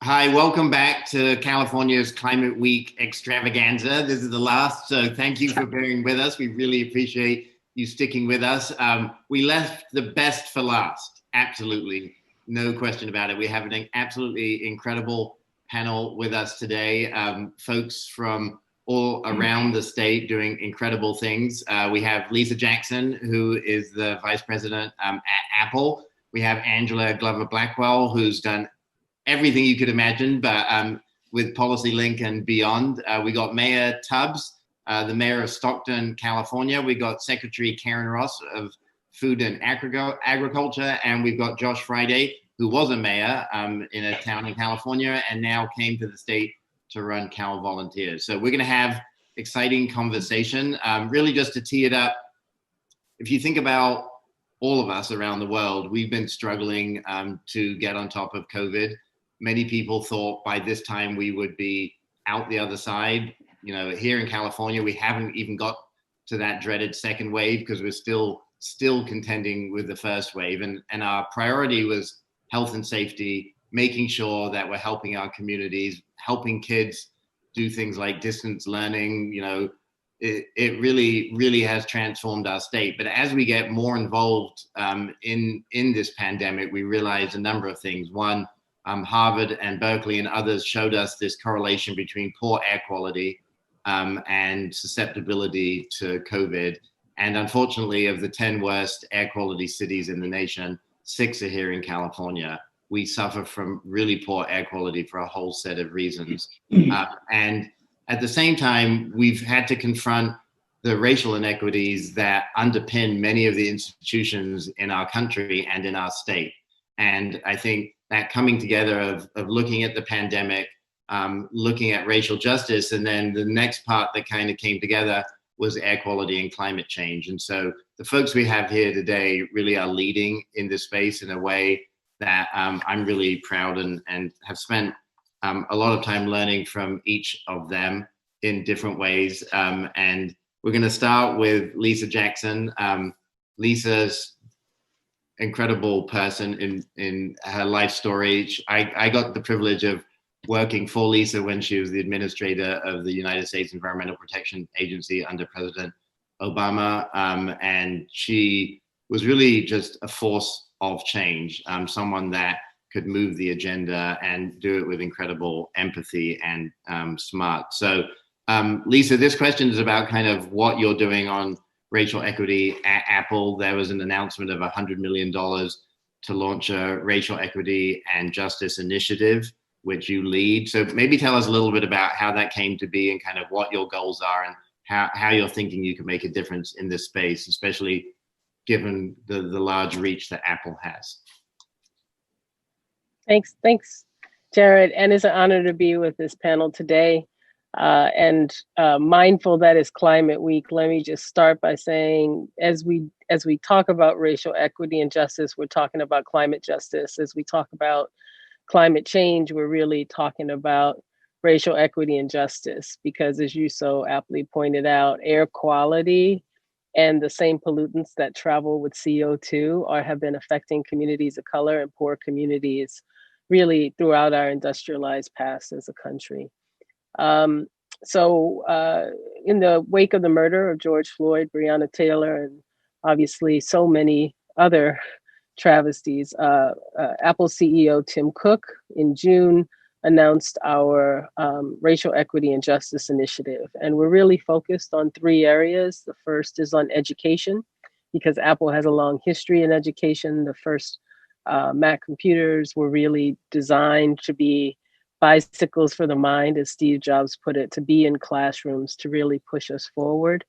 Hi, welcome back to California's Climate Week extravaganza. This is the last, so thank you for bearing with us. We really appreciate you sticking with us. We left the best for last, absolutely, no question about it. We have an absolutely incredible panel with us today, folks from all around the state doing incredible things. We have Lisa Jackson, who is the Vice President at Apple. We have Angela Glover Blackwell, who's done everything you could imagine, but with PolicyLink and beyond. We got Mayor Tubbs, the mayor of Stockton, California. We got Secretary Karen Ross of Food and Agriculture, and we've got Josh Friday, who was a mayor in a town in California and now came to the state to run Cal Volunteers. So we're gonna have exciting conversation. Really just to tee it up, if you think about all of us around the world, we've been struggling to get on top of COVID. Many people thought by this time we would be out the other side. You know, here in California, we haven't even got to that dreaded second wave because we're still contending with the first wave. And our priority was health and safety, making sure that we're helping our communities, helping kids do things like distance learning. You know, it really has transformed our state. But as we get more involved in this pandemic, we realize a number of things. One, Harvard and Berkeley and others showed us this correlation between poor air quality and susceptibility to COVID. And unfortunately, of the 10 worst air quality cities in the nation, 6 are here in California. We suffer from really poor air quality for a whole set of reasons. And at the same time, we've had to confront the racial inequities that underpin many of the institutions in our country and in our state. And I think that coming together of looking at the pandemic, looking at racial justice, and then the next part that kind of came together was air quality and climate change. And so the folks we have here today really are leading in this space in a way that I'm really proud and have spent a lot of time learning from each of them in different ways. And we're going to start with Lisa Jackson. Lisa's incredible person in her life story. I got the privilege of working for Lisa when she was the administrator of the United States Environmental Protection Agency under President Obama. And she was really just a force of change, someone that could move the agenda and do it with incredible empathy and smart. So Lisa, this question is about kind of what you're doing on racial equity at Apple. There was an announcement of $100 million to launch a racial equity and justice initiative, which you lead. So maybe tell us a little bit about how that came to be and kind of what your goals are and how you're thinking you can make a difference in this space, especially given the large reach that Apple has. Thanks, Jared. And it's an honor to be with this panel today. And mindful that it's Climate Week, let me just start by saying, as we talk about racial equity and justice, we're talking about climate justice. As we talk about climate change, we're really talking about racial equity and justice, because as you so aptly pointed out, air quality and the same pollutants that travel with CO2 have been affecting communities of color and poor communities really throughout our industrialized past as a country. So in the wake of the murder of George Floyd, Breonna Taylor, and obviously so many other travesties, Apple CEO Tim Cook in June announced our racial equity and justice initiative. And we're really focused on 3 areas. The first is on education, because Apple has a long history in education. The first Mac computers were really designed to be bicycles for the mind, as Steve Jobs put it, to be in classrooms, to really push us forward.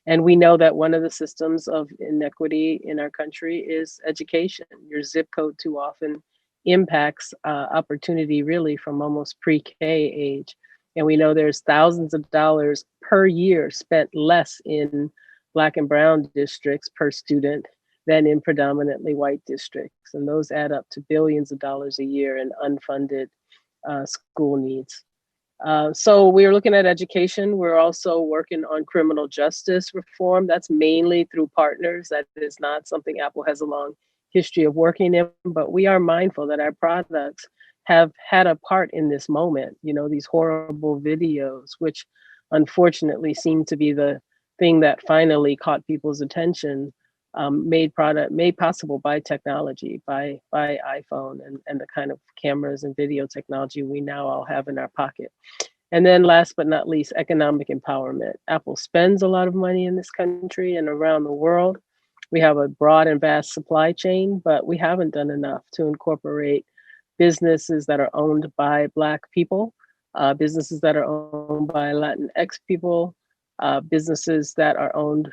And we know that one of the systems of inequity in our country is education. Your zip code too often impacts opportunity really from almost pre-K age. And we know there's thousands of dollars per year spent less in Black and Brown districts per student than in predominantly white districts. And those add up to billions of dollars a year in unfunded school needs. So we're looking at education. We're also working on criminal justice reform. That's mainly through partners. That is not something Apple has a long history of working in, but we are mindful that our products have had a part in this moment. You know, these horrible videos, which unfortunately seem to be the thing that finally caught people's attention, made possible by technology, by iPhone and the kind of cameras and video technology we now all have in our pocket. And then last but not least, economic empowerment. Apple spends a lot of money in this country and around the world. We have a broad and vast supply chain, but we haven't done enough to incorporate businesses that are owned by Black people, businesses that are owned by Latinx people, businesses that are owned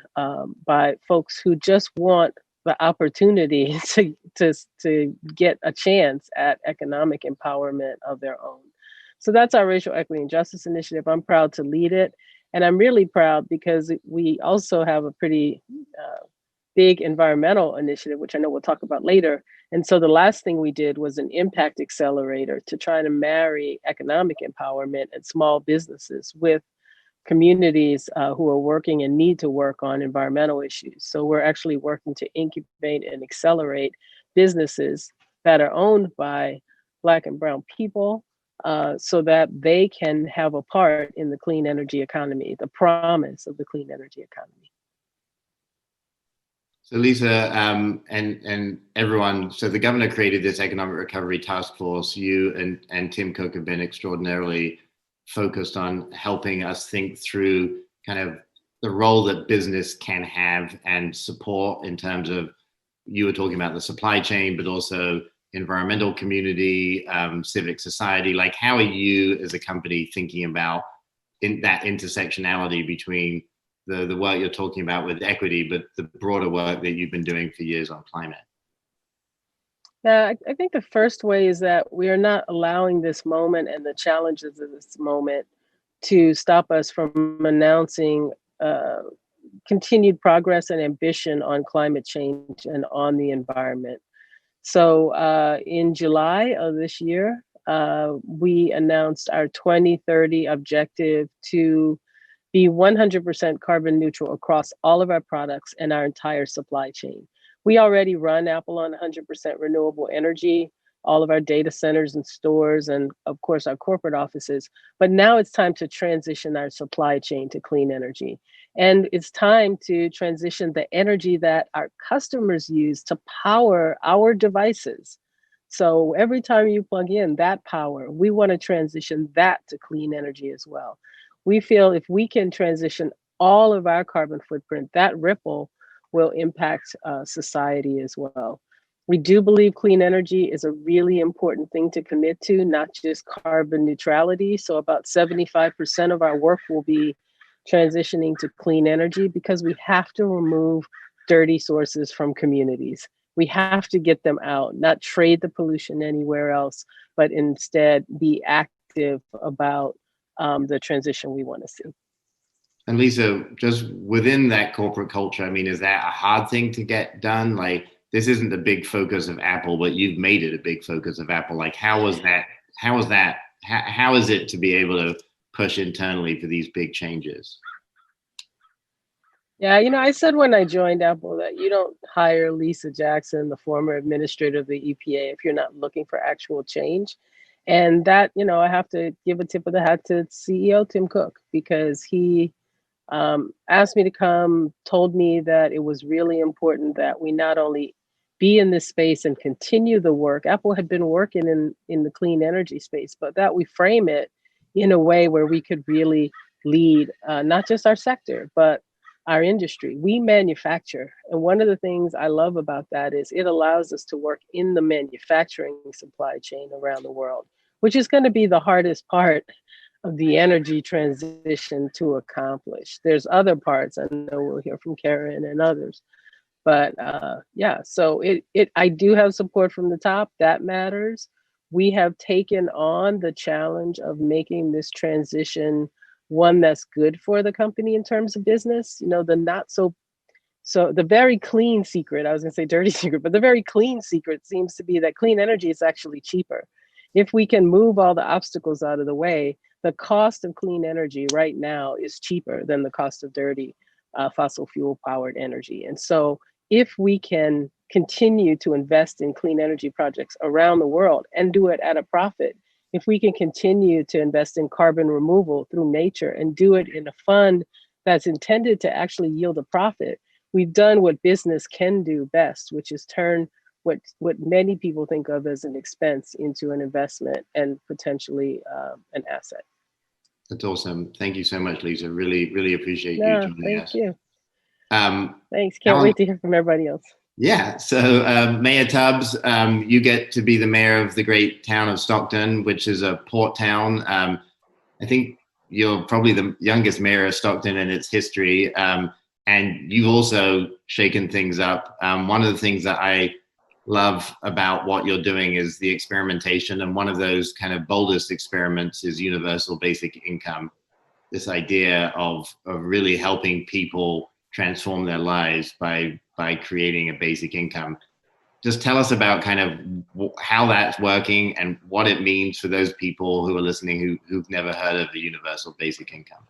by folks who just want the opportunity to get a chance at economic empowerment of their own. So that's our Racial Equity and Justice Initiative. I'm proud to lead it. And I'm really proud because we also have a pretty big environmental initiative, which I know we'll talk about later. And so the last thing we did was an impact accelerator to try to marry economic empowerment and small businesses with communities who are working and need to work on environmental issues. So we're actually working to incubate and accelerate businesses that are owned by Black and Brown people, so that they can have a part in the clean energy economy, the promise of the clean energy economy. So Lisa, and everyone, so the governor created this economic recovery task force. You and Tim Cook have been extraordinarily focused on helping us think through kind of the role that business can have and support in terms of, you were talking about the supply chain, but also environmental community, civic society. Like, how are you as a company thinking about that intersectionality between the work you're talking about with equity, but the broader work that you've been doing for years on climate? Yeah, I think the first way is that we are not allowing this moment and the challenges of this moment to stop us from announcing continued progress and ambition on climate change and on the environment. So in July of this year, we announced our 2030 objective to be 100% carbon neutral across all of our products and our entire supply chain. We already run Apple on 100% renewable energy, all of our data centers and stores, and of course our corporate offices. But now it's time to transition our supply chain to clean energy. And it's time to transition the energy that our customers use to power our devices. So every time you plug in that power, we want to transition that to clean energy as well. We feel if we can transition all of our carbon footprint, that ripple will impact society as well. We do believe clean energy is a really important thing to commit to, not just carbon neutrality. So about 75% of our work will be transitioning to clean energy because we have to remove dirty sources from communities. We have to get them out, not trade the pollution anywhere else, but instead be active about the transition we want to see. And Lisa, just within that corporate culture, I mean, is that a hard thing to get done? Like, this isn't a big focus of Apple, but you've made it a big focus of Apple. Like, how is it to be able to push internally for these big changes? Yeah, you know, I said when I joined Apple that you don't hire Lisa Jackson, the former administrator of the EPA, if you're not looking for actual change. And that, you know, I have to give a tip of the hat to CEO Tim Cook, because he asked me to come, told me that it was really important that we not only be in this space and continue the work. Apple had been working in the clean energy space, but that we frame it in a way where we could really lead not just our sector, but our industry. We manufacture. And one of the things I love about that is it allows us to work in the manufacturing supply chain around the world, which is going to be the hardest part of the energy transition to accomplish. There's other parts, I know we'll hear from Karen and others, but yeah, so I do have support from the top. That matters. We have taken on the challenge of making this transition one that's good for the company in terms of business. You know, the very clean secret, I was gonna say dirty secret, but the very clean secret seems to be that clean energy is actually cheaper. If we can move all the obstacles out of the way, the cost of clean energy right now is cheaper than the cost of dirty fossil fuel powered energy. And so if we can continue to invest in clean energy projects around the world and do it at a profit, if we can continue to invest in carbon removal through nature and do it in a fund that's intended to actually yield a profit, we've done what business can do best, which is turn what many people think of as an expense into an investment and potentially an asset. That's awesome. Thank you so much, Lisa. Really, really appreciate you No, joining thank us. you. Thanks. Can't Alan, wait to hear from everybody else. Yeah. So Mayor Tubbs, you get to be the mayor of the great town of Stockton, which is a port town. I think you're probably the youngest mayor of Stockton in its history. And you've also shaken things up. One of the things that I love about what you're doing is the experimentation. And one of those kind of boldest experiments is universal basic income. This idea of really helping people transform their lives by creating a basic income. Just tell us about kind of how that's working and what it means for those people who are listening who've never heard of the universal basic income.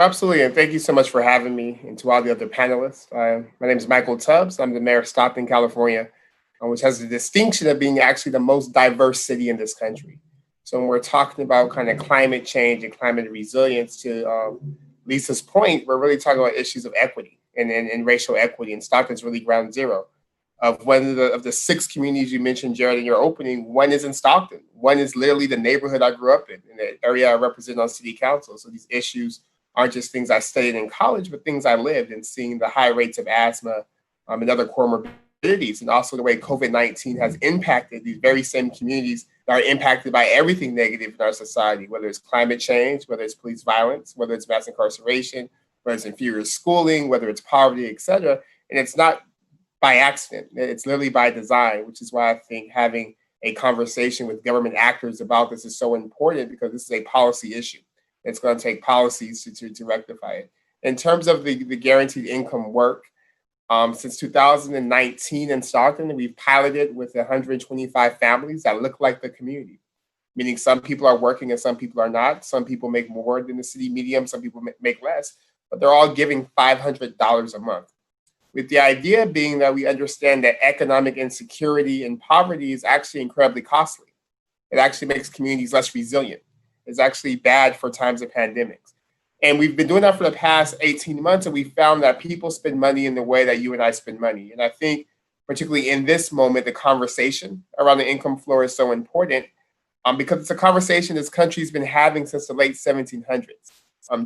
Absolutely, and thank you so much for having me, and to all the other panelists. My name is Michael Tubbs. I'm the mayor of Stockton, California, which has the distinction of being actually the most diverse city in this country. So when we're talking about kind of climate change and climate resilience, to Lisa's point, we're really talking about issues of equity and racial equity, and Stockton's really ground zero. Of one of the 6 communities you mentioned, Jared, in your opening, one is in Stockton. One is literally the neighborhood I grew up in the area I represent on city council. So these issues aren't just things I studied in college, but things I lived, and seeing the high rates of asthma and other comorbidities, and also the way COVID-19 has impacted these very same communities that are impacted by everything negative in our society, whether it's climate change, whether it's police violence, whether it's mass incarceration, whether it's inferior schooling, whether it's poverty, et cetera. And it's not by accident. It's literally by design, which is why I think having a conversation with government actors about this is so important, because this is a policy issue. It's going to take policies to rectify it. In terms of the guaranteed income work, since 2019 in Stockton, we've piloted with 125 families that look like the community, meaning some people are working and some people are not. Some people make more than the city median, some people make less, but they're all giving $500 a month, with the idea being that we understand that economic insecurity and poverty is actually incredibly costly. It actually makes communities less resilient. It's actually bad for times of pandemics. And we've been doing that for the past 18 months, and we found that people spend money in the way that you and I spend money. And I think, particularly in this moment, the conversation around the income floor is so important, because it's a conversation this country's been having since the late 1700s.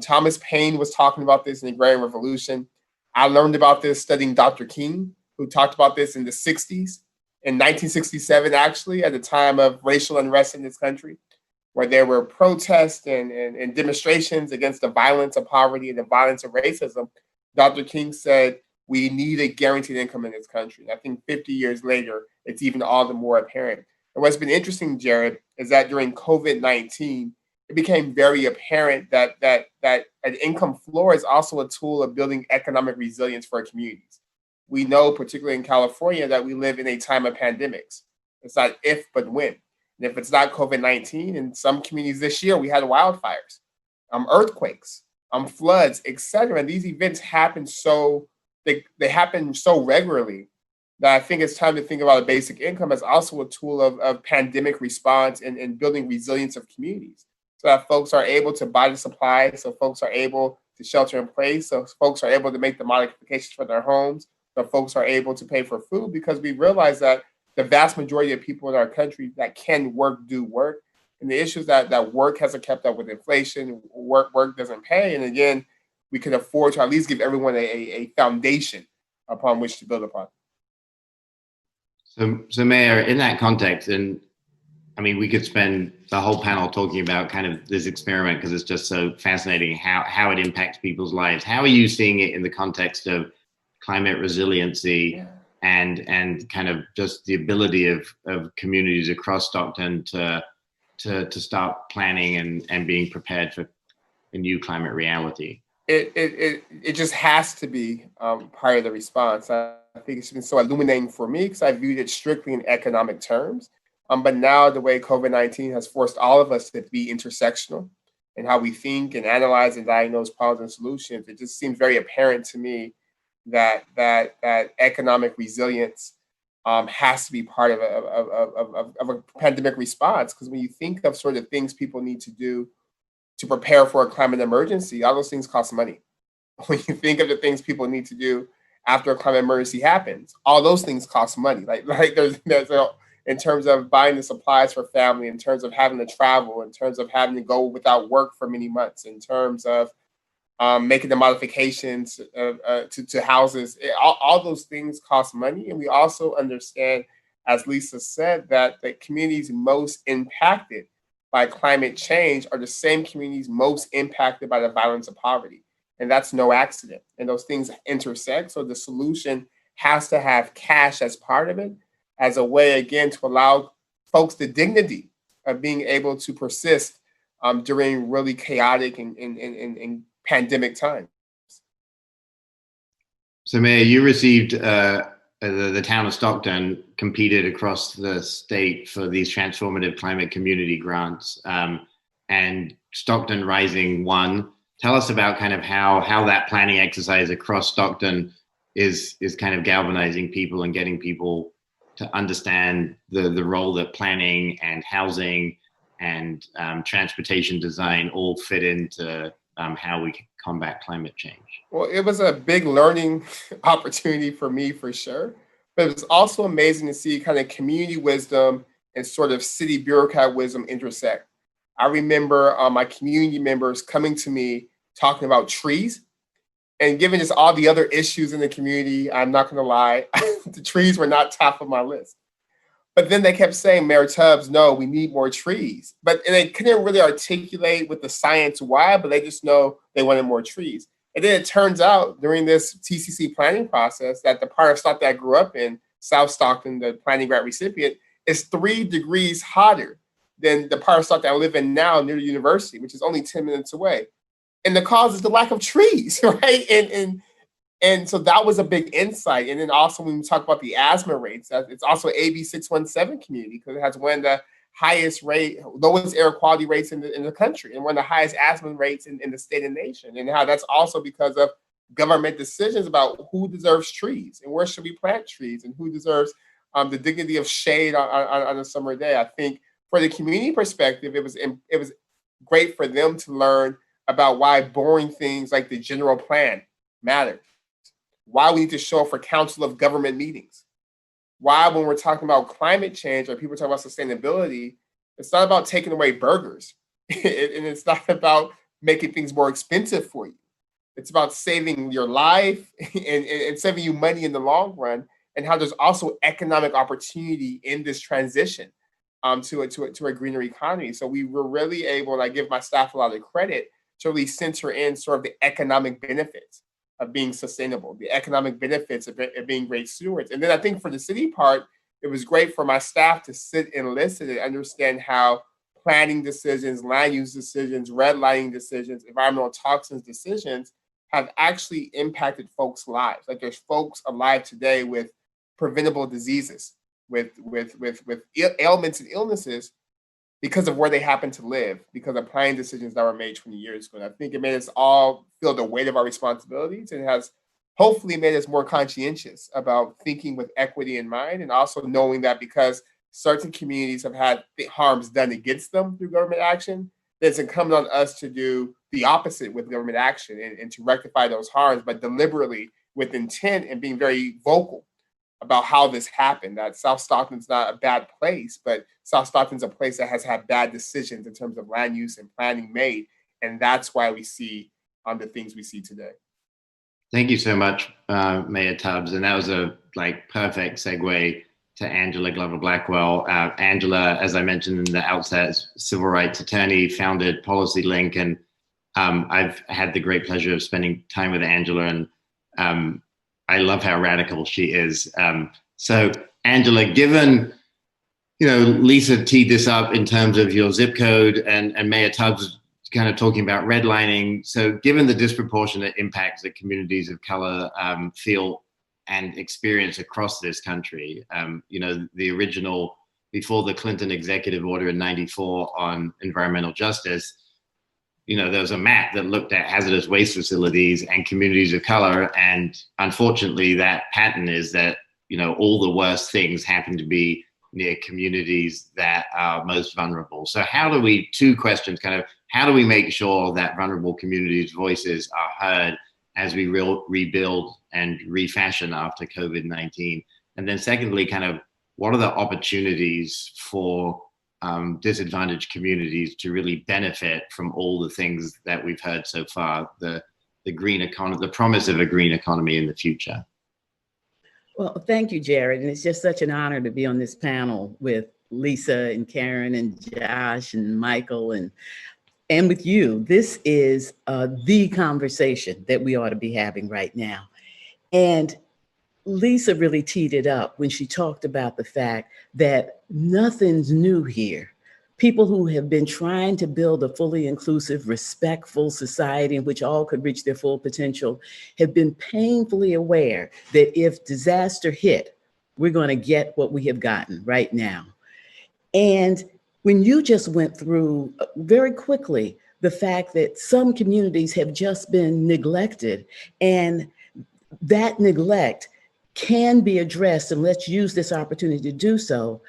Thomas Paine was talking about this in the Agrarian Revolution. I learned about this studying Dr. King, who talked about this in the 60s, in 1967, actually, at the time of racial unrest in this country, where there were protests and demonstrations against the violence of poverty and the violence of racism. Dr. King said, we need a guaranteed income in this country. And I think 50 years later, it's even all the more apparent. And what's been interesting, Jared, is that during COVID-19, it became very apparent that an income floor is also a tool of building economic resilience for our communities. We know, particularly in California, that we live in a time of pandemics. It's not if, but when. And if it's not COVID-19, in some communities this year, we had wildfires, earthquakes, floods, et cetera. And these events happen they happen so regularly that I think it's time to think about a basic income as also a tool of pandemic response and building resilience of communities, so that folks are able to buy the supplies, so folks are able to shelter in place, so folks are able to make the modifications for their homes, so folks are able to pay for food, because we realize that the vast majority of people in our country that can work do work. And the issues that work hasn't kept up with inflation, work doesn't pay. And again, we can afford to at least give everyone a foundation upon which to build upon. So Mayor, in that context, and I mean, we could spend the whole panel talking about kind of this experiment because it's just so fascinating how it impacts people's lives. How are you seeing it in the context of climate resiliency? Yeah. And kind of just the ability of communities across Stockton to start planning and being prepared for a new climate reality? It just has to be part of the response. I think it's been so illuminating for me because I viewed it strictly in economic terms. But now the way COVID-19 has forced all of us to be intersectional in how we think and analyze and diagnose problems and solutions, it just seems very apparent to me that economic resilience has to be part of a pandemic response. Because when you think of sort of things people need to do to prepare for a climate emergency, all those things cost money. When you think of the things people need to do after a climate emergency happens, all those things cost money. Like there's in terms of buying the supplies for family, in terms of having to travel, in terms of having to go without work for many months, in terms of making the modifications to houses. All those things cost money. And we also understand, as Lisa said, that the communities most impacted by climate change are the same communities most impacted by the violence of poverty. And that's no accident. And those things intersect. So the solution has to have cash as part of it, as a way, again, to allow folks the dignity of being able to persist during really chaotic and pandemic times. So, Mayor, you received the town of Stockton competed across the state for these transformative climate community grants, and Stockton Rising won. Tell us about kind of how that planning exercise across Stockton is kind of galvanizing people and getting people to understand the role that planning and housing and transportation design all fit into how we can combat climate change. Well, it was a big learning opportunity for me, for sure. But it was also amazing to see kind of community wisdom and sort of city bureaucrat wisdom intersect. I remember my community members coming to me talking about trees. And given just all the other issues in the community, I'm not going to lie, the trees were not top of my list. But then they kept saying, Mayor Tubbs, no, we need more trees. And they couldn't really articulate with the science why, but they just know they wanted more trees. And then it turns out during this TCC planning process that the part of Stockton I grew up in, South Stockton, the planning grant recipient, is 3 degrees hotter than the part of Stockton I live in now near the university, which is only 10 minutes away. And the cause is the lack of trees, right? And so that was a big insight. And then also when we talk about the asthma rates, it's also AB 617 community, because it has one of the lowest air quality rates in the country, and one of the highest asthma rates in the state and nation. And how that's also because of government decisions about who deserves trees and where should we plant trees and who deserves the dignity of shade on a summer day. I think for the community perspective, it was great for them to learn about why boring things like the general plan matter, why we need to show up for council of government meetings, why when we're talking about climate change or people talk about sustainability, it's not about taking away burgers and it's not about making things more expensive for you. It's about saving your life and saving you money in the long run, and how there's also economic opportunity in this transition to a greener economy. So we were really able, and I give my staff a lot of credit, to really center in sort of the economic benefits of being sustainable, the economic benefits of being great stewards. And then I think for the city part, it was great for my staff to sit and listen and understand how planning decisions, land use decisions, redlining decisions, environmental toxins decisions have actually impacted folks' lives. Like there's folks alive today with preventable diseases, with ailments and illnesses because of where they happen to live, because of planning decisions that were made 20 years ago. And I think it made us all feel the weight of our responsibilities, and has hopefully made us more conscientious about thinking with equity in mind, and also knowing that because certain communities have had harms done against them through government action, that it's incumbent on us to do the opposite with government action and to rectify those harms, but deliberately with intent and being very vocal about how this happened. That South Stockton's not a bad place, but South Stockton's a place that has had bad decisions in terms of land use and planning made. And that's why we see the things we see today. Thank you so much, Mayor Tubbs. And that was a perfect segue to Angela Glover Blackwell. Angela, as I mentioned in the outset, is a civil rights attorney, founded PolicyLink, and I've had the great pleasure of spending time with Angela, and I love how radical she is. So Angela, given, Lisa teed this up in terms of your zip code, and Mayor Tubbs kind of talking about redlining. So given the disproportionate impacts that communities of color feel and experience across this country, the original, before the Clinton executive order in '94 on environmental justice, there was a map that looked at hazardous waste facilities and communities of color. And unfortunately, that pattern is that, all the worst things happen to be near communities that are most vulnerable. So two questions, how do we make sure that vulnerable communities' voices are heard as we rebuild and refashion after COVID-19? And then secondly, what are the opportunities for disadvantaged communities to really benefit from all the things that we've heard so far, the green economy, the promise of a green economy in the future? Well, thank you, Jared. And it's just such an honor to be on this panel with Lisa and Karen and Josh and Michael and with you. This is the conversation that we ought to be having right now. And Lisa really teed it up when she talked about the fact that nothing's new here. People who have been trying to build a fully inclusive, respectful society in which all could reach their full potential have been painfully aware that if disaster hit, we're going to get what we have gotten right now. And when you just went through very quickly the fact that some communities have just been neglected, and that neglect can be addressed, and let's use this opportunity to do so,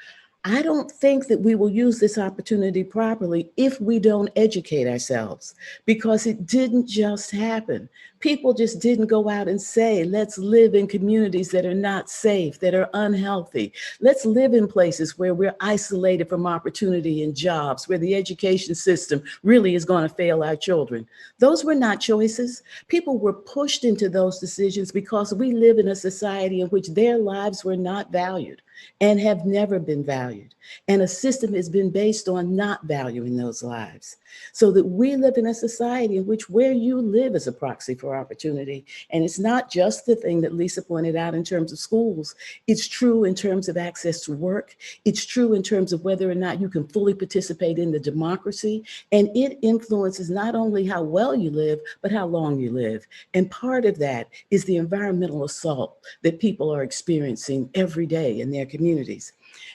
I don't think that we will use this opportunity properly if we don't educate ourselves, because it didn't just happen. People just didn't go out and say, let's live in communities that are not safe, that are unhealthy. Let's live in places where we're isolated from opportunity and jobs, where the education system really is going to fail our children. Those were not choices. People were pushed into those decisions because we live in a society in which their lives were not valued and have never been valued. And a system has been based on not valuing those lives. So that we live in a society in which where you live is a proxy for opportunity. And it's not just the thing that Lisa pointed out in terms of schools. It's true in terms of access to work. It's true in terms of whether or not you can fully participate in the democracy. And it influences not only how well you live, but how long you live. And part of that is the environmental assault that people are experiencing every day in their communities.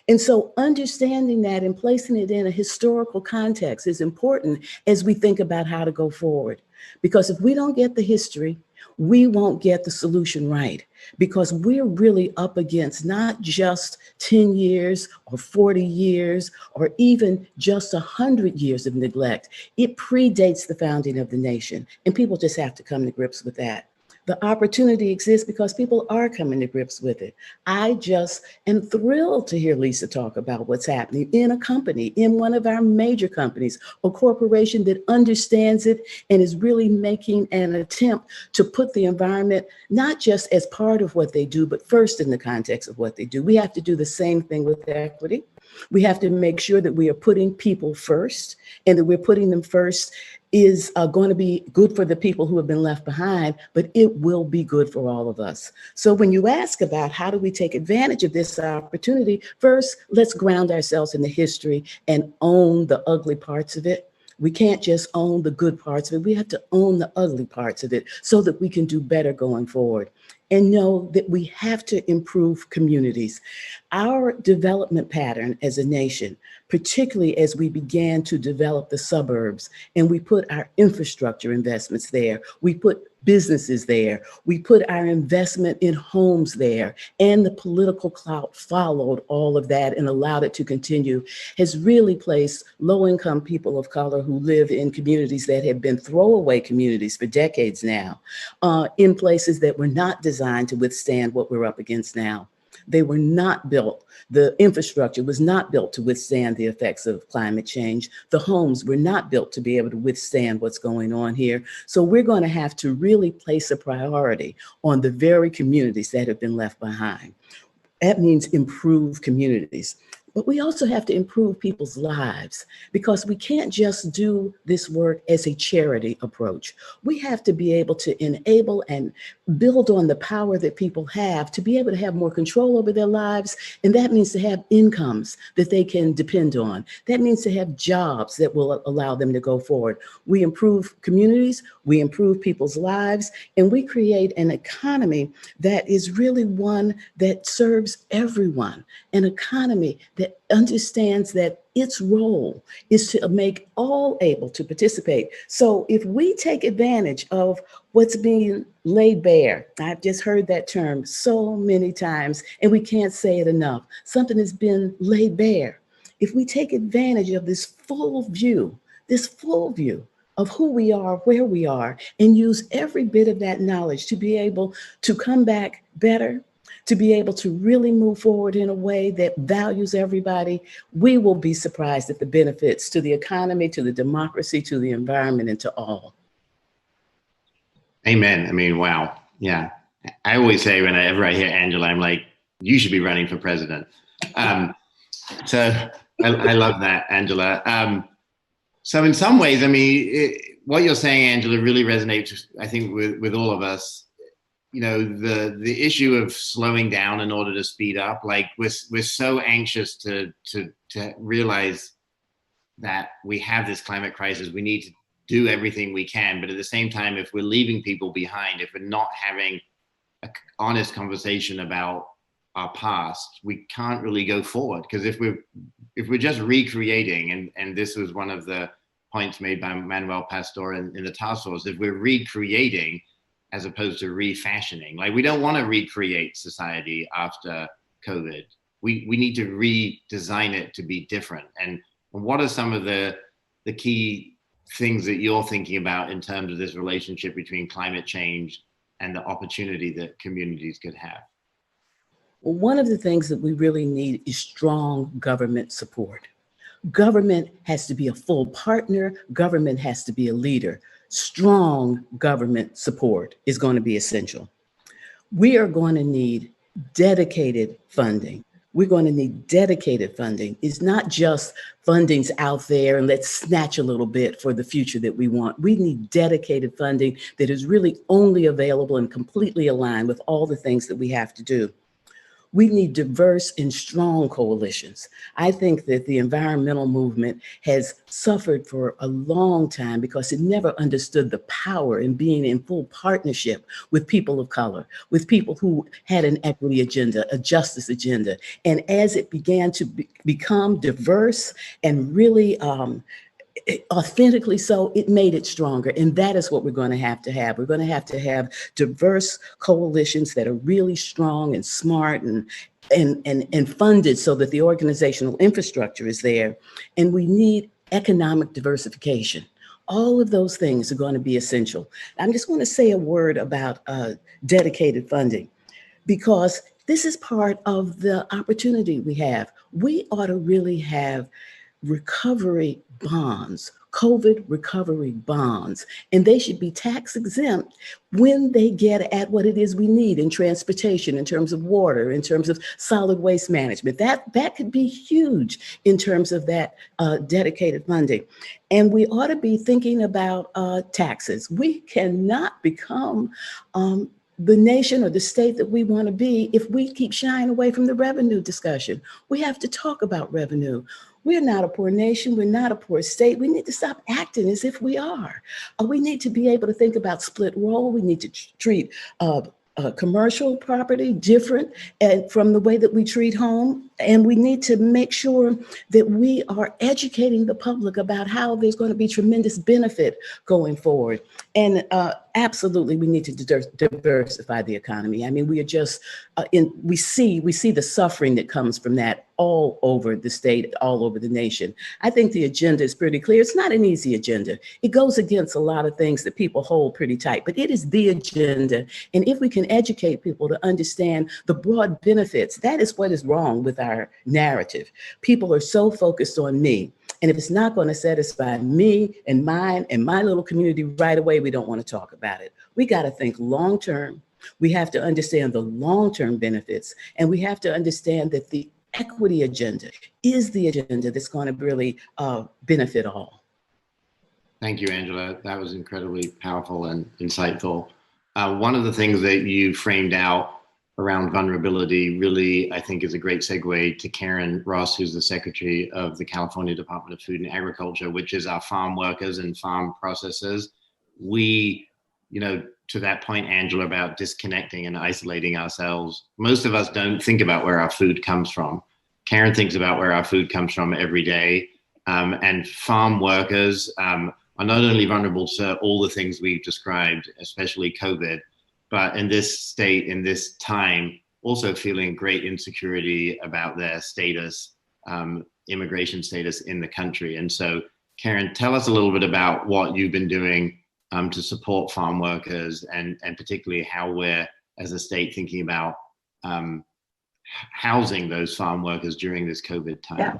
And so understanding that and placing it in a historical context is important as we think about how to go forward. Because if we don't get the history, we won't get the solution right, because we're really up against not just 10 years or 40 years or even just 100 years of neglect. It predates the founding of the nation, and people just have to come to grips with that. The opportunity exists because people are coming to grips with it. I just am thrilled to hear Lisa talk about what's happening in a company, in one of our major companies, a corporation that understands it and is really making an attempt to put the environment not just as part of what they do, but first in the context of what they do. We have to do the same thing with equity. We have to make sure that we are putting people first, and that we're putting them first is going to be good for the people who have been left behind, but it will be good for all of us. So when you ask about how do we take advantage of this opportunity, first, let's ground ourselves in the history and own the ugly parts of it. We can't just own the good parts of it. We have to own the ugly parts of it so that we can do better going forward. And know that we have to improve communities. Our development pattern as a nation, particularly as we began to develop the suburbs and we put our infrastructure investments there, we put businesses there, we put our investment in homes there, and the political clout followed all of that and allowed it to continue, has really placed low-income people of color who live in communities that have been throwaway communities for decades now, in places that were not designed to withstand what we're up against now. They were not built, the infrastructure was not built to withstand the effects of climate change. The homes were not built to be able to withstand what's going on here. So we're going to have to really place a priority on the very communities that have been left behind. That means improve communities. But we also have to improve people's lives, because we can't just do this work as a charity approach. We have to be able to enable and build on the power that people have to be able to have more control over their lives. And that means to have incomes that they can depend on. That means to have jobs that will allow them to go forward. We improve communities, we improve people's lives, and we create an economy that is really one that serves everyone, an economy that understands that its role is to make all able to participate. So if we take advantage of what's being laid bare, I've just heard that term so many times, and we can't say it enough. Something has been laid bare. If we take advantage of this full view of who we are, where we are, and use every bit of that knowledge to be able to come back better, to be able to really move forward in a way that values everybody, we will be surprised at the benefits to the economy, to the democracy, to the environment, and to all. Amen. I mean, wow. Yeah. I always say whenever I hear Angela, I'm like, you should be running for president. So I love that, Angela. So in some ways, I mean, what you're saying, Angela, really resonates, I think, with all of us. You know, the issue of slowing down in order to speed up, like we're so anxious to realize that we have this climate crisis. We need to do everything we can, but at the same time, if we're leaving people behind, if we're not having an honest conversation about our past, we can't really go forward. Because if we're just recreating, and this was one of the points made by Manuel Pastor in the task force, if we're recreating as opposed to refashioning, like we don't want to recreate society after COVID. We need to redesign it to be different. And what are some of the key things that you're thinking about in terms of this relationship between climate change and the opportunity that communities could have? Well, one of the things that we really need is strong government support. Government has to be a full partner. Government has to be a leader. Strong government support is going to be essential. We are going to need dedicated funding. We're going to need dedicated funding. It's not just fundings out there and let's snatch a little bit for the future that we want. We need dedicated funding that is really only available and completely aligned with all the things that we have to do. We need diverse and strong coalitions. I think that the environmental movement has suffered for a long time because it never understood the power in being in full partnership with people of color, with people who had an equity agenda, a justice agenda. And as it began to become diverse and really authentically so, it made it stronger. And that is what we're going to have. We're going to have diverse coalitions that are really strong and smart and funded so that the organizational infrastructure is there. And we need economic diversification. All of those things are going to be essential. I'm just going to say a word about dedicated funding, because this is part of the opportunity we have. We ought to really have recovery bonds, COVID recovery bonds, and they should be tax exempt when they get at what it is we need in transportation, in terms of water, in terms of solid waste management. That could be huge in terms of that dedicated funding. And we ought to be thinking about taxes. We cannot become the nation or the state that we want to be if we keep shying away from the revenue discussion. We have to talk about revenue. We're not a poor nation. We're not a poor state. We need to stop acting as if we are. We need to be able to think about split role. We need to treat commercial property different from the way that we treat home. And we need to make sure that we are educating the public about how there's going to be tremendous benefit going forward. And absolutely, we need to diversify the economy. I mean, we are just we see the suffering that comes from that all over the state, all over the nation. I think the agenda is pretty clear. It's not an easy agenda. It goes against a lot of things that people hold pretty tight, but it is the agenda. And if we can educate people to understand the broad benefits, that is what is wrong with our narrative. People are so focused on me. And if it's not going to satisfy me and mine and my little community right away, we don't want to talk about it. We got to think long term. We have to understand the long-term benefits, and we have to understand that the equity agenda is the agenda that's going to really benefit all. Thank you, Angela. That was incredibly powerful and insightful. One of the things that you framed out around vulnerability really, I think, is a great segue to Karen Ross, who's the Secretary of the California Department of Food and Agriculture, which is our farm workers and farm processors. We, to that point, Angela, about disconnecting and isolating ourselves, most of us don't think about where our food comes from. Karen thinks about where our food comes from every day. And farm workers are not only vulnerable to all the things we've described, especially COVID, but in this state, in this time, also feeling great insecurity about their status, immigration status in the country. And so, Karen, tell us a little bit about what you've been doing to support farm workers, and particularly how we're, as a state, thinking about housing those farm workers during this COVID time. Yeah.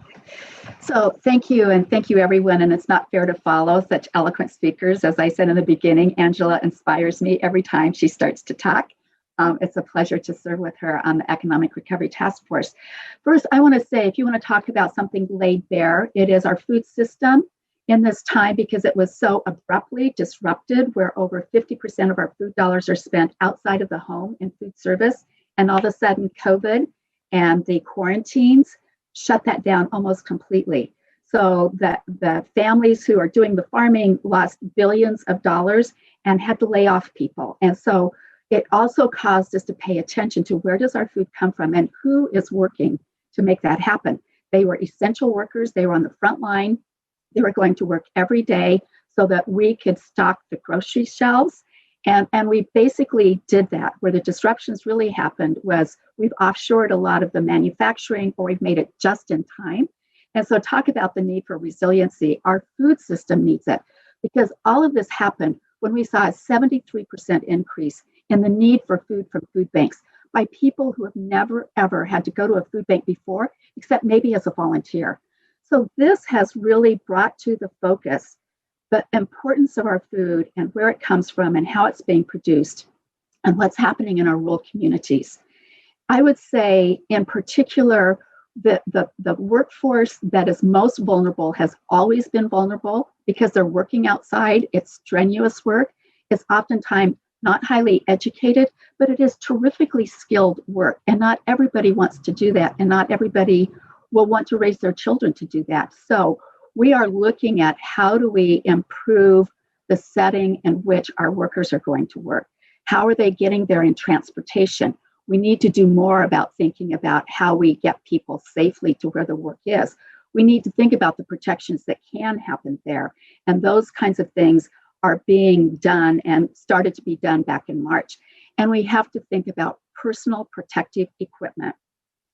So thank you, and thank you everyone. And it's not fair to follow such eloquent speakers. As I said in the beginning, Angela inspires me every time she starts to talk. It's a pleasure to serve with her on the Economic Recovery Task Force. First, I want to say, if you want to talk about something laid bare, it is our food system in this time, because it was so abruptly disrupted, where over 50% of our food dollars are spent outside of the home in food service. And all of a sudden, COVID and the quarantines shut that down almost completely. So that the families who are doing the farming lost billions of dollars and had to lay off people. And so it also caused us to pay attention to where does our food come from and who is working to make that happen. They were essential workers. They were on the front line. They were going to work every day so that we could stock the grocery shelves. And we basically did that. Where the disruptions really happened was we've offshored a lot of the manufacturing, or we've made it just in time. And so talk about the need for resiliency. Our food system needs it, because all of this happened when we saw a 73% increase in the need for food from food banks by people who have never, ever had to go to a food bank before, except maybe as a volunteer. So this has really brought to the focus the importance of our food and where it comes from and how it's being produced and what's happening in our rural communities. I would say in particular, the workforce that is most vulnerable has always been vulnerable because they're working outside. It's strenuous work. It's oftentimes not highly educated, but it is terrifically skilled work. And not everybody wants to do that. And not everybody will want to raise their children to do that. So we are looking at how do we improve the setting in which our workers are going to work. How are they getting there in transportation? We need to do more about thinking about how we get people safely to where the work is. We need to think about the protections that can happen there. And those kinds of things are being done and started to be done back in March. And we have to think about personal protective equipment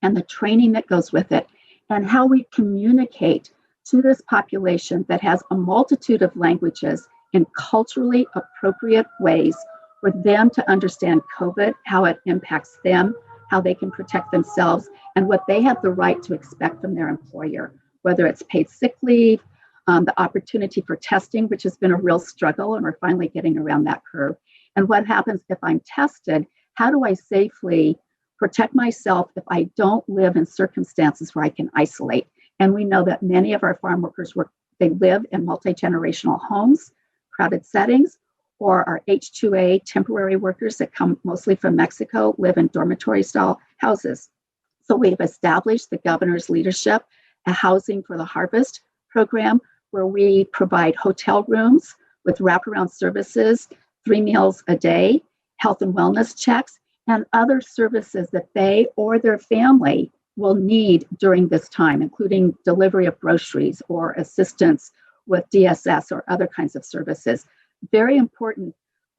and the training that goes with it, and how we communicate to this population that has a multitude of languages in culturally appropriate ways for them to understand COVID, how it impacts them, how they can protect themselves, and what they have the right to expect from their employer, whether it's paid sick leave, the opportunity for testing, which has been a real struggle, and we're finally getting around that curve. And what happens if I'm tested? How do I safely protect myself if I don't live in circumstances where I can isolate? And we know that many of our farm workers they live in multi-generational homes, crowded settings, or our H-2A temporary workers that come mostly from Mexico live in dormitory-style houses. So we've established the governor's leadership, a Housing for the Harvest program, where we provide hotel rooms with wraparound services, 3 meals a day, health and wellness checks, and other services that they or their family will need during this time, including delivery of groceries or assistance with DSS or other kinds of services. Very important.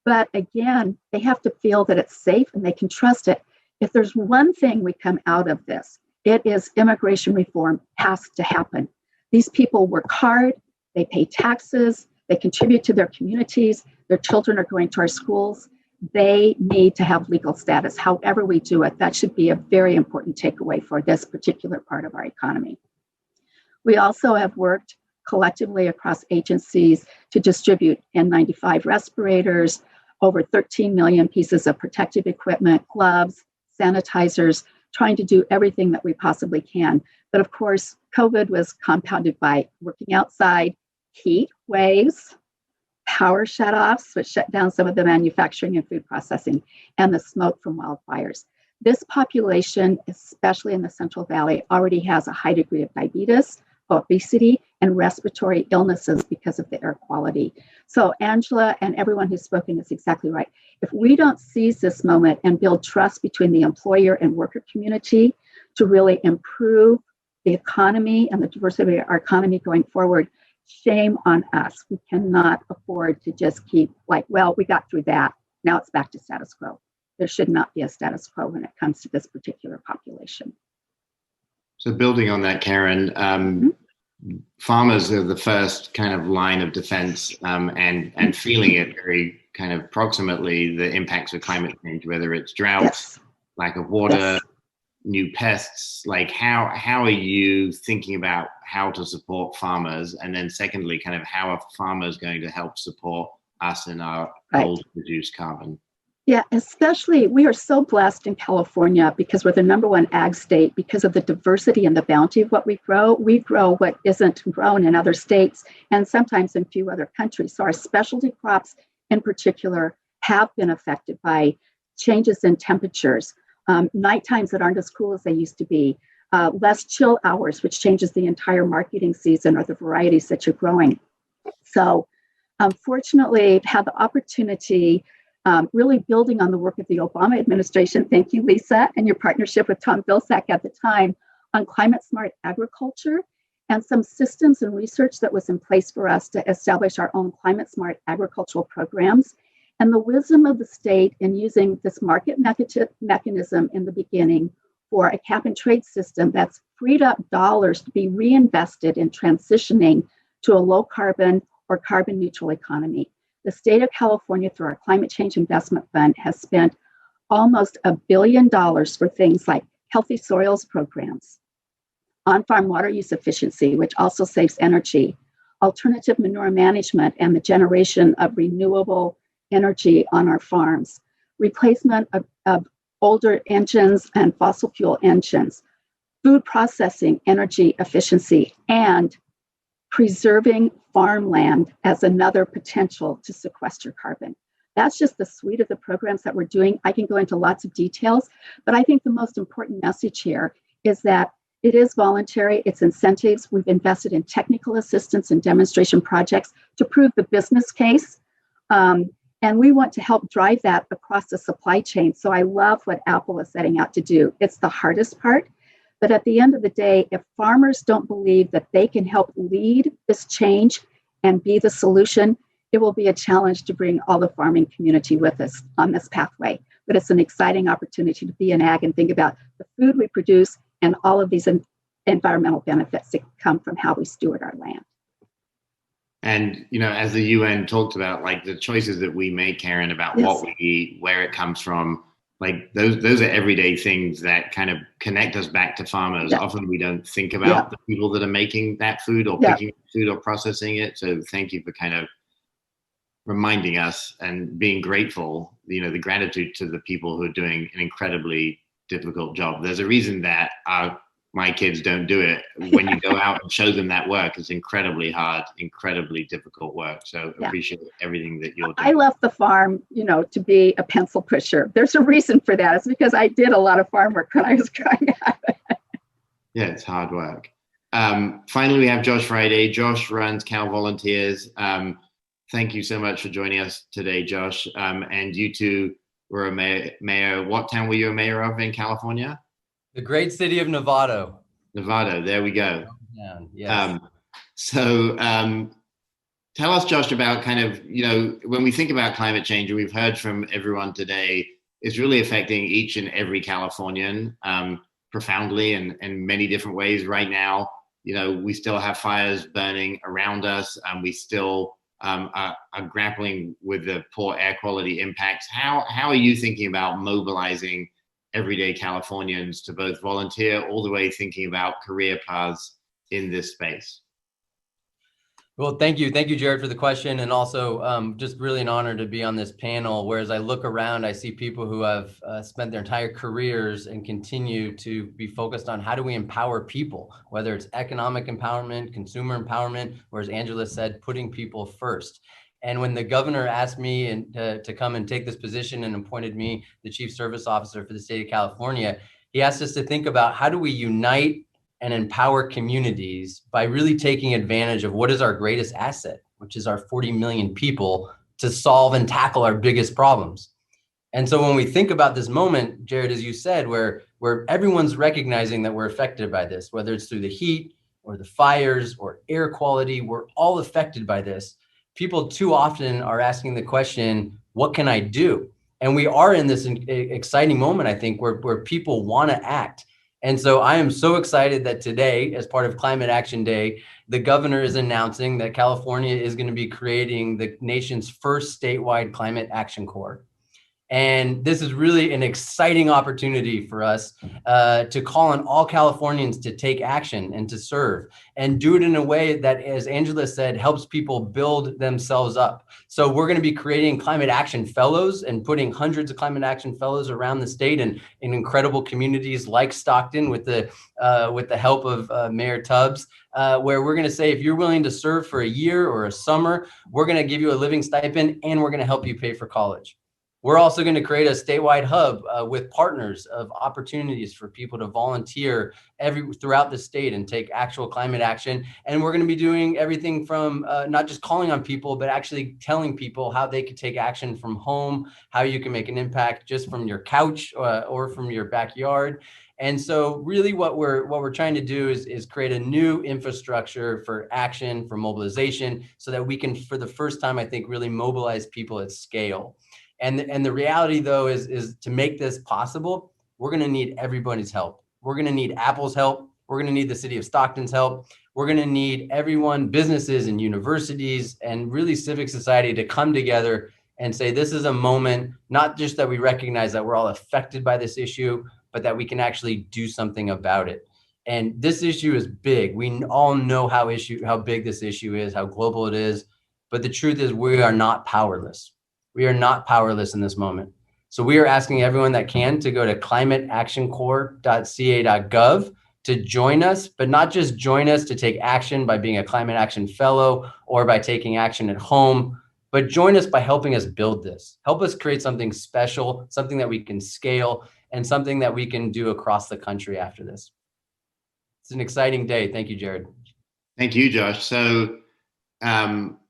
But again, they have to feel that it's safe and they can trust it. If there's one thing we come out of this, it is immigration reform has to happen. These people work hard, they pay taxes, they contribute to their communities, their children are going to our schools. They need to have legal status. However we do it, that should be a very important takeaway for this particular part of our economy. We also have worked collectively across agencies to distribute N95 respirators, over 13 million pieces of protective equipment, gloves, sanitizers, trying to do everything that we possibly can. But of course, COVID was compounded by working outside, heat waves, power shutoffs, which shut down some of the manufacturing and food processing, and the smoke from wildfires. This population, especially in the Central Valley, already has a high degree of diabetes, obesity, and respiratory illnesses because of the air quality. So Angela and everyone who's spoken is exactly right. If we don't seize this moment and build trust between the employer and worker community to really improve the economy and the diversity of our economy going forward, shame on us. We cannot afford to just keep like, well, we got through that. Now it's back to status quo. There should not be a status quo when it comes to this particular population. So building on that, Karen, farmers are the first kind of line of defense, and feeling it very kind of proximately, the impacts of climate change, whether it's drought, Yes. lack of water, Yes. new pests. Like how are you thinking about how to support farmers? And then secondly, kind of how are farmers going to help support us in our goal to reduce carbon? Yeah, especially we are so blessed in California because we're the #1 ag state because of the diversity and the bounty of what we grow. We grow what isn't grown in other states and sometimes in few other countries. So our specialty crops in particular have been affected by changes in temperatures, night times that aren't as cool as they used to be, less chill hours, which changes the entire marketing season or the varieties that you're growing. So fortunately, had the opportunity really building on the work of the Obama administration. Thank you, Lisa, and your partnership with Tom Vilsack at the time on climate smart agriculture and some systems and research that was in place for us to establish our own climate smart agricultural programs. And the wisdom of the state in using this market mechanism in the beginning for a cap and trade system that's freed up dollars to be reinvested in transitioning to a low carbon or carbon neutral economy. The state of California, through our Climate Change Investment Fund, has spent almost $1 billion for things like healthy soils programs, on-farm water use efficiency, which also saves energy, alternative manure management and the generation of renewable energy on our farms, replacement of older engines and fossil fuel engines, food processing, energy efficiency, and preserving farmland as another potential to sequester carbon. That's just the suite of the programs that we're doing. I can go into lots of details, but I think the most important message here is that it is voluntary, it's incentives. We've invested in technical assistance and demonstration projects to prove the business case. And we want to help drive that across the supply chain. So I love what Apple is setting out to do. It's the hardest part. But at the end of the day, if farmers don't believe that they can help lead this change and be the solution, it will be a challenge to bring all the farming community with us on this pathway. But it's an exciting opportunity to be in ag and think about the food we produce and all of these environmental benefits that come from how we steward our land. And, you know, as the UN talked about, like the choices that we make, Karen, about what we eat, where it comes from, like those are everyday things that kind of connect us back to farmers. Often we don't think about the people that are making that food or picking food or processing it. So thank you for kind of reminding us and being grateful, you know, the gratitude to the people who are doing an incredibly difficult job. There's a reason that my kids don't do it. When you go out and show them that work, it's incredibly hard, incredibly difficult work. So appreciate everything that you're doing. I left the farm, you know, to be a pencil pusher. There's a reason for that. It's because I did a lot of farm work when I was growing up. Yeah, it's hard work. Finally, we have Josh Friday. Josh runs Cal Volunteers. Thank you so much for joining us today, Josh. And you two were a mayor. What town were you a mayor of in California? The great city of Novato. Novato, there we go. Yes. Tell us, Josh, about kind of, you know, when we think about climate change, and we've heard from everyone today, it's really affecting each and every Californian profoundly and in many different ways right now. You know, we still have fires burning around us, and we still are grappling with the poor air quality impacts. How are you thinking about mobilizing everyday Californians to both volunteer all the way thinking about career paths in this space? Well, thank you, Jared, for the question, and also just really an honor to be on this panel. Whereas I look around, I see people who have spent their entire careers and continue to be focused on how do we empower people, whether it's economic empowerment, consumer empowerment, or as Angela said, putting people first. And when the governor asked me to come and take this position and appointed me the chief service officer for the state of California, he asked us to think about how do we unite and empower communities by really taking advantage of what is our greatest asset, which is our 40 million people, to solve and tackle our biggest problems. And so when we think about this moment, Jared, as you said, where everyone's recognizing that we're affected by this, whether it's through the heat or the fires or air quality, we're all affected by this. People too often are asking the question, what can I do? And we are in this exciting moment, I think, where people want to act. And so I am so excited that today, as part of Climate Action Day, the governor is announcing that California is going to be creating the nation's first statewide climate action corps. And this is really an exciting opportunity for us to call on all Californians to take action and to serve and do it in a way that, as Angela said, helps people build themselves up. So we're going to be creating climate action fellows and putting hundreds of climate action fellows around the state and in incredible communities like Stockton with the help of Mayor Tubbs, where we're going to say, if you're willing to serve for a year or a summer, we're going to give you a living stipend and we're going to help you pay for college. We're also going to create a statewide hub with partners of opportunities for people to volunteer throughout the state and take actual climate action. And we're going to be doing everything from not just calling on people, but actually telling people how they could take action from home, how you can make an impact just from your couch or from your backyard. And so really what we're trying to do is create a new infrastructure for action, for mobilization, so that we can, for the first time, I think, really mobilize people at scale. And the reality, though, is to make this possible, we're going to need everybody's help. We're going to need Apple's help. We're going to need the city of Stockton's help. We're going to need everyone, businesses and universities and really civic society to come together and say, this is a moment, not just that we recognize that we're all affected by this issue, but that we can actually do something about it. And this issue is big. We all know how big this issue is, how global it is. But the truth is, we are not powerless. We are not powerless in this moment. So we are asking everyone that can to go to climateactioncorps.ca.gov to join us, but not just join us to take action by being a climate action fellow or by taking action at home, but join us by helping us build this. Help us create something special, something that we can scale, and something that we can do across the country after this. It's an exciting day. Thank you, Jared. Thank you, Josh. So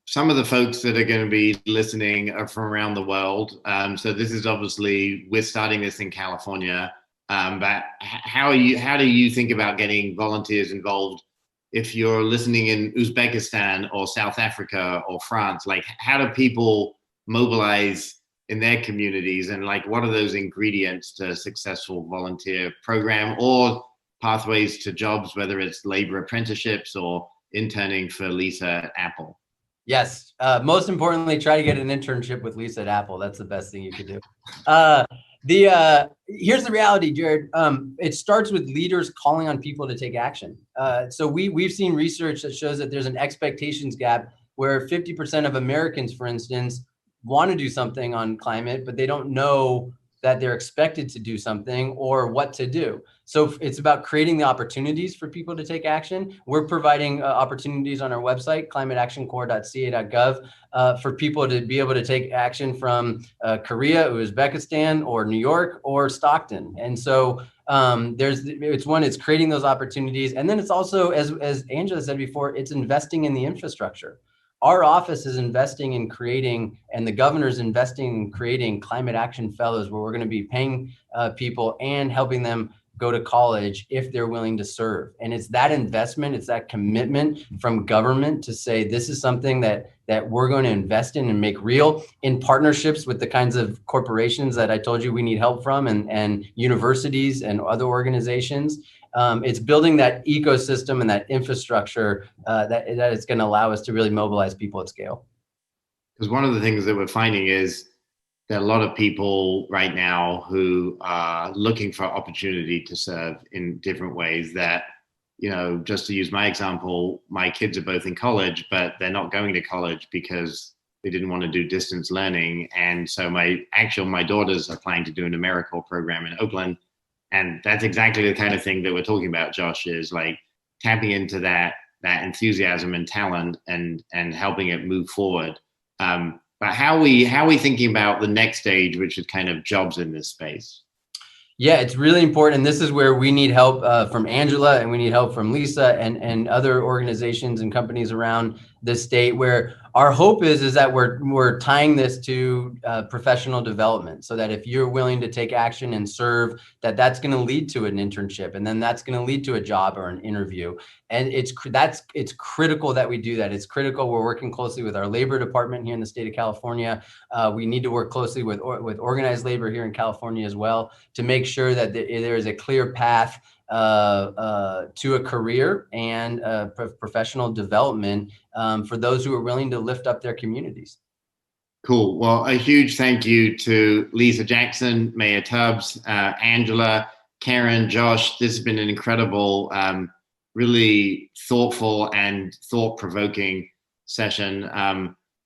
some of the folks that are going to be listening are from around the world. So this is obviously, we're starting this in California, but how do you think about getting volunteers involved if you're listening in Uzbekistan or South Africa or France? Like, how do people mobilize in their communities, and like, what are those ingredients to a successful volunteer program or pathways to jobs, whether it's labor apprenticeships or interning for Lisa at Apple? Yes. Most importantly, try to get an internship with Lisa at Apple. That's the best thing you could do. Here's the reality, Jared. It starts with leaders calling on people to take action. So we've seen research that shows that there's an expectations gap where 50% of Americans, for instance, want to do something on climate, but they don't know that they're expected to do something or what to do. So it's about creating the opportunities for people to take action. We're providing opportunities on our website, climateactioncorps.ca.gov, for people to be able to take action from Korea, Uzbekistan, or New York, or Stockton. And so it's creating those opportunities. And then it's also, as Angela said before, it's investing in the infrastructure. Our office is investing in creating, and the governor's investing in creating climate action fellows, where we're going to be paying people and helping them go to college if they're willing to serve. And it's that investment, it's that commitment from government to say, this is something that we're going to invest in and make real, in partnerships with the kinds of corporations that I told you we need help from, and universities and other organizations. It's building that ecosystem and that infrastructure that is going to allow us to really mobilize people at scale. Because one of the things that we're finding is there are a lot of people right now who are looking for opportunity to serve in different ways that, you know, just to use my example, my kids are both in college, but they're not going to college because they didn't want to do distance learning. And so my daughter's applying to do an AmeriCorps program in Oakland. And that's exactly the kind of thing that we're talking about, Josh, is like tapping into that enthusiasm and talent and helping it move forward. But how are we thinking about the next stage, which is kind of jobs in this space? Yeah, it's really important. And this is where we need help from Angela, and we need help from Lisa and other organizations and companies around the state, where our hope is that we're tying this to professional development, so that if you're willing to take action and serve, that's going to lead to an internship, and then that's going to lead to a job or an interview. And it's critical that we do that. It's critical. We're working closely with our labor department here in the state of California. We need to work closely with organized labor here in California as well, to make sure that there is a clear path to a career and professional development for those who are willing to lift up their communities. Cool. Well, a huge thank you to Lisa Jackson, Mayor Tubbs, Angela, Karen, Josh. This has been an incredible, really thoughtful and thought-provoking session.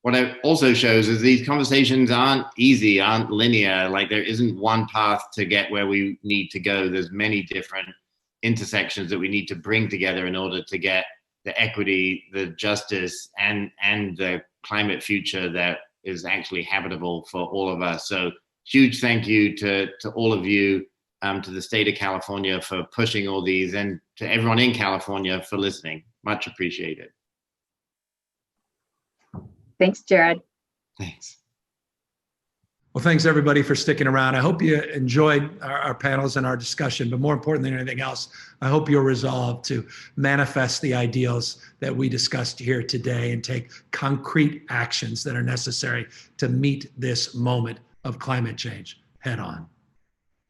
What it also shows is these conversations aren't easy, aren't linear. Like, there isn't one path to get where we need to go. There's many different intersections that we need to bring together in order to get the equity, the justice, and the climate future that is actually habitable for all of us. So huge thank you to all of you, to the state of California for pushing all these, and to everyone in California for listening. Much appreciated. Thanks, Jared. Thanks. Well, thanks everybody for sticking around. I hope you enjoyed our panels and our discussion, but more important than anything else, I hope you're resolved to manifest the ideals that we discussed here today and take concrete actions that are necessary to meet this moment of climate change head on.